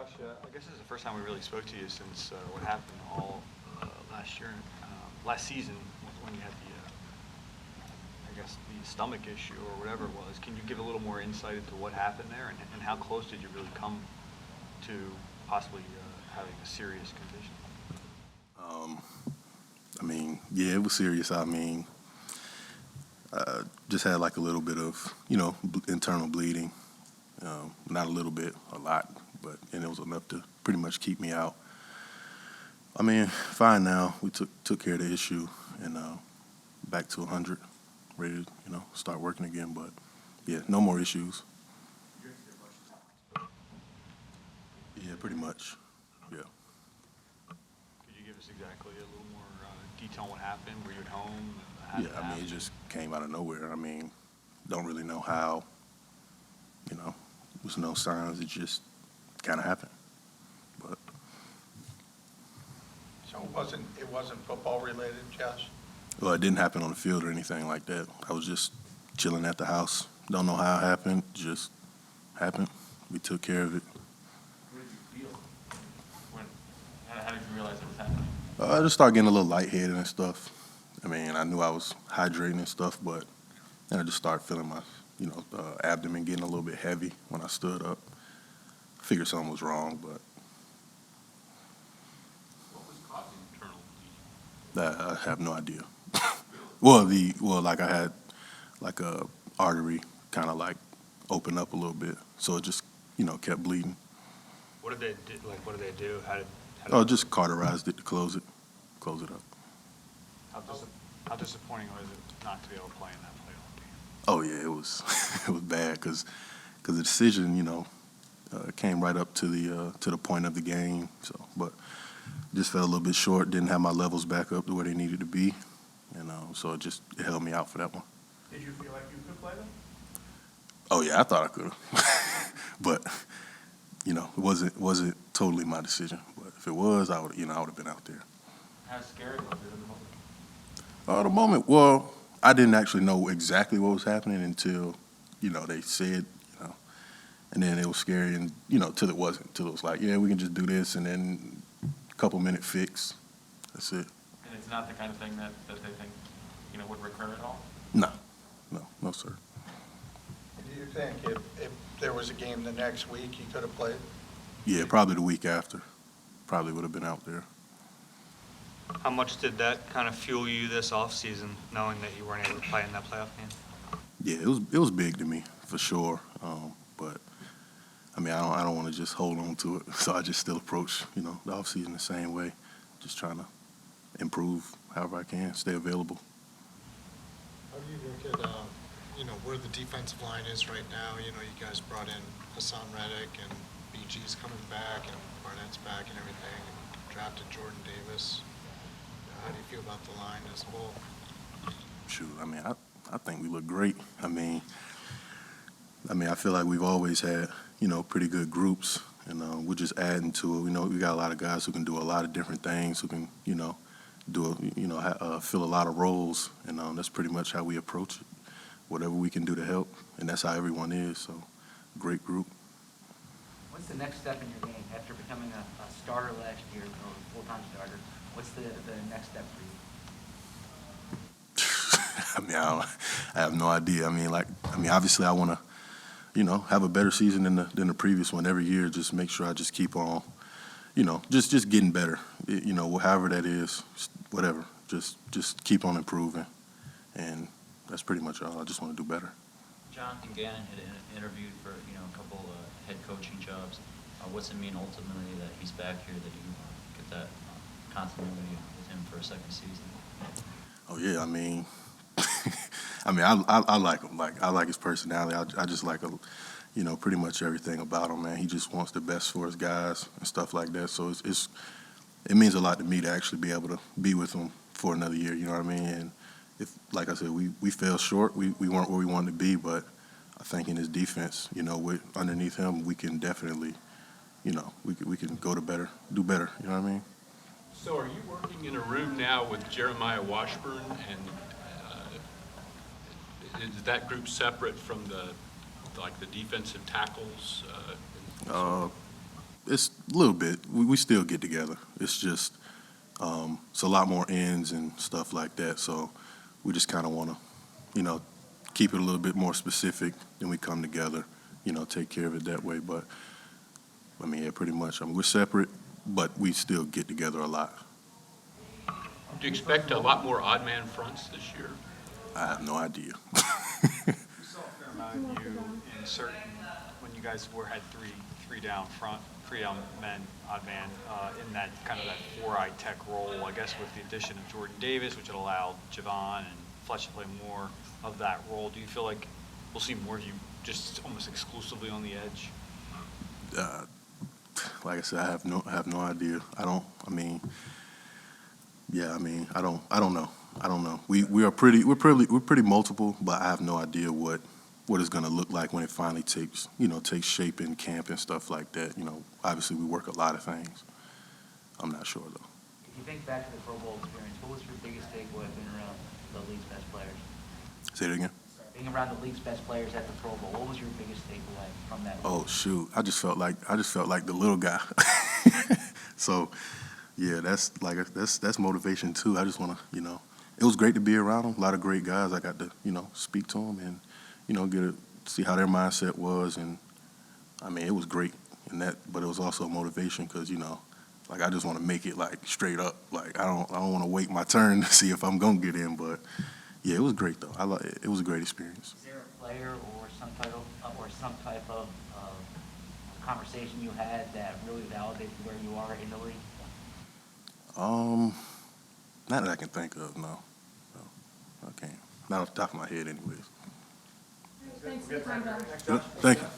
Josh, I guess this is the first time we really spoke to you since what happened all last year, last season when you had I guess, the stomach issue or whatever it was. Can you give a little more insight into what happened there and how close did you really come to possibly having a serious condition? I mean, yeah, it was serious. I mean, just had like a little bit of, internal bleeding. Not a little bit, a lot, and it was enough to pretty much keep me out. I mean, fine now. We took care of the issue and back to 100, ready to, start working again. But yeah, no more issues. Yeah, pretty much. Yeah. Could you give us exactly a little more detail on what happened? Were you at home? How Yeah, did it I mean, happen? it just came out of nowhere. I mean, don't really know how, there's no signs. It just kind of happened. But, So it wasn't football related, Josh? well, it didn't happen on the field or anything like that. I was just chilling at the house. Don't know how it happened. Just happened. We took care of it. What did you feel? How did you realize it was happening? I just started getting a little lightheaded and stuff. I mean, I knew I was hydrating and stuff, but then I just started feeling my, abdomen getting a little bit heavy when I stood up. Figured something was wrong, but What was causing internal bleeding? I have no idea. well, like I had like a artery kind of like open up a little bit, so it just, kept bleeding. What did they do? Like, what did they do? How did Oh, just cauterized it to close it up. how disappointing was it not to be able to play in that playoff game? Oh yeah, it was it was bad because the decision, came right up to the point of the game. So, but just fell a little bit short. Didn't have my levels back up to where they needed to be, and so it held me out for that one. Did you feel like you could play them? Oh yeah, I thought I could have, but it wasn't totally my decision. But if it was, I would have been out there. How scary was it in the moment? The moment, well, I didn't actually know exactly what was happening until, they said, and then it was scary and, till it wasn't, till it was like, yeah, we can just do this and then a couple minute fix. That's it. And it's not the kind of thing that they think, would recur at all? No, sir. Do you think if there was a game the next week, you could have played? Yeah, probably the week after. Probably would have been out there. How much did that kind of fuel you this offseason, knowing that you weren't able to play in that playoff game? Yeah, it was big to me for sure. But I mean, I don't want to just hold on to it. So I just still approach, the offseason the same way, just trying to improve however I can, stay available. How do you look at, where the defensive line is right now? You guys brought in Hassan Reddick and BG's coming back and Barnett's back and everything and drafted Jordan Davis. How do you feel about the line as a whole? Shoot, I mean, I think we look great. I mean, I feel like we've always had, pretty good groups, and we're just adding to it. We got a lot of guys who can do a lot of different things, who can, fill a lot of roles, and that's pretty much how we approach it. Whatever we can do to help, and that's how everyone is. So, great group. What's the next step in your game after becoming a starter last year, or a full-time starter? What's the next step for you? I mean, I have no idea. I mean, obviously, I want to, have a better season than the previous one every year. Just make sure I just keep on, just getting better. However that is, whatever. Just keep on improving, and that's pretty much all. I just want to do better. Jonathan Gannon had interviewed for a couple head coaching jobs. What's it mean ultimately that he's back here, that you get that continuity with him for a second season? Oh yeah, I mean, I like him. Like, I like his personality. I just like pretty much everything about him, man. He just wants the best for his guys and stuff like that. So it means a lot to me to actually be able to be with him for another year. You know what I mean? And if, like I said, we fell short. We weren't where we wanted to be, but I think in his defense, with underneath him, we can definitely, we can go to better, do better. You know what I mean? So are you working in a room now with Jeremiah Washburn, and is that group separate from the defensive tackles? it's a little bit. We still get together. It's just it's a lot more ends and stuff like that. So we just kind of want to, keep it a little bit more specific. Then we come together, take care of it that way. But I mean, yeah, pretty much. I mean, we're separate, but we still get together a lot. Do you expect a lot more odd man fronts this year? I have no idea. We saw a fair amount of you in certain, when you guys had three down front, three down men, odd man, in that kind of that four-eye tech role, I guess with the addition of Jordan Davis, which had allowed Javon and Fletch to play more of that role. Do you feel like we'll see more of you just almost exclusively on the edge? Like I said, I have no idea. I don't know. I don't know. We're pretty multiple, but I have no idea what it's going to look like when it finally takes shape in camp and stuff like that. Obviously we work a lot of things. I'm not sure though. If you think back to the Pro Bowl experience, what was your biggest takeaway being around the league's best players? Say it again. Being around the league's best players at the Pro Bowl, what was your biggest takeaway from that? Oh shoot! I just felt like the little guy. So, yeah, that's motivation too. I just want to, it was great to be around them. A lot of great guys. I got to, speak to them and, see how their mindset was. And I mean, it was great but it was also motivation because, like I just want to make it like straight up. Like I don't want to wait my turn to see if I'm gonna get in. But yeah, it was great though. It was a great experience. Is there a player or some type of conversation you had that really validated where you are in the league? Not that I can think of. No, I can't. Not off the top of my head, anyways. Thanks for the time, John. Good. Thank you.